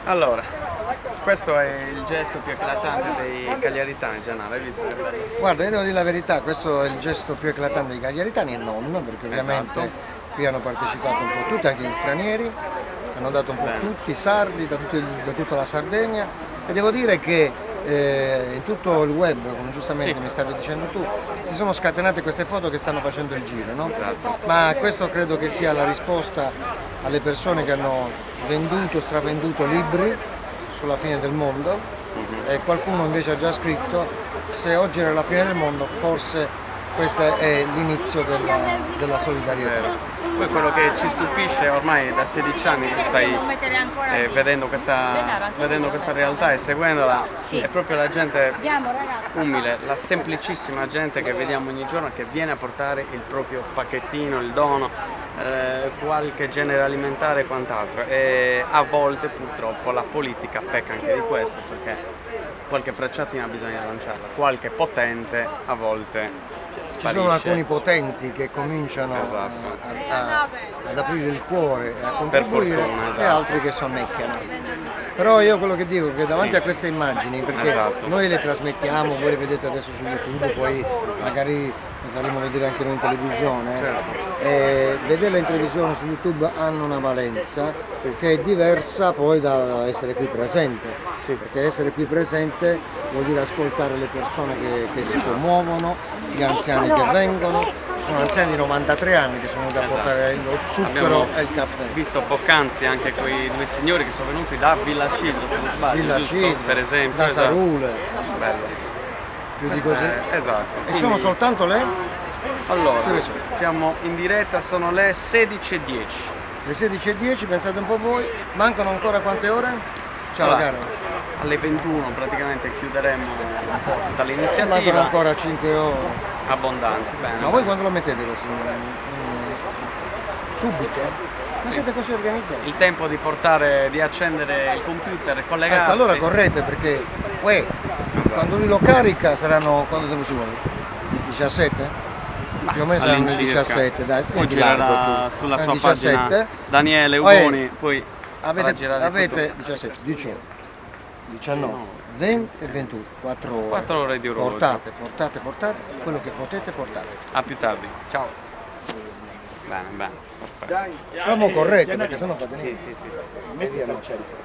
Allora, questo è il gesto più eclatante dei cagliaritani, Gianna, l'hai visto? Guarda, io devo dire la verità, questo è il gesto più eclatante dei cagliaritani e non, perché ovviamente Esatto. qui hanno partecipato un po' tutti, anche gli stranieri, hanno dato un po' Bene. tutti, i sardi, da tutta la Sardegna, e devo dire che in tutto il web, come giustamente Sì. mi stavi dicendo tu, si sono scatenate queste foto che stanno facendo il giro, no? Esatto. Ma questo credo che sia la risposta alle persone che hanno venduto, stravenduto libri sulla fine del mondo, e qualcuno invece ha già scritto: se oggi era la fine del mondo, forse questo è l'inizio della solidarietà. Vero. Poi quello che ci stupisce, ormai da 16 anni tu stai vedendo questa realtà e seguendola, è proprio la gente umile, la semplicissima gente che vediamo ogni giorno, che viene a portare il proprio pacchettino, il dono, qualche genere alimentare e quant'altro. E a volte purtroppo la politica pecca anche di questo, perché qualche frecciatina bisogna lanciarla, qualche potente a volte Ci sparisce. sono alcuni potenti che cominciano Esatto. ad aprire il cuore e a contribuire, fortuna, e esatto. altri che sonnecchiano. Però io quello che dico è che davanti Sì. a queste immagini, perché Esatto. noi le trasmettiamo, voi le vedete adesso su YouTube, poi magari le faremo vedere anche noi in televisione, Certo. vederle in televisione su YouTube hanno una valenza che è diversa poi da essere qui presente, perché essere qui presente vuol dire ascoltare le persone che si commuovono, gli anziani che vengono. Ci sono anziani di 93 anni che sono venuti a portare lo zucchero Abbiamo e il caffè. visto poc'anzi anche quei due signori che sono venuti da Villacidro, se non sbaglio, Villa giusto? Cidro, Per esempio. da Esatto. Sarule, Bello. più di Questa così. è- Esatto. E Quindi, sono soltanto le allora, che ore sono? siamo in diretta, sono le 16:10. 16:10, pensate un po' voi, mancano ancora quante ore? Ciao Allora, caro. alle 21 praticamente chiuderemo un po' tutta Mancano l'iniziativa. ancora 5 ore. Abbondanti, bene. Ma voi quando lo mettete così? Subito? Ma siete così organizzati? Il tempo di accendere il computer e collegarsi. Ecco, allora correte perché quando lui lo carica saranno, quanto tempo ci vuole? 17? Più o meno saranno le all'incirca. 17, dai, Poi di largo girerà tu. sulla sua 17. pagina Daniele Poi Ugoni, poi farà girare avete tutto. 17, 18, 19, 20 e 21, 4 ore. 4 ore di orologio. Portate quello che potete portare. A più tardi. Ciao. Bene, bene. Perfetto. Come correte perché sennò fate niente. Sì. Metti al centro.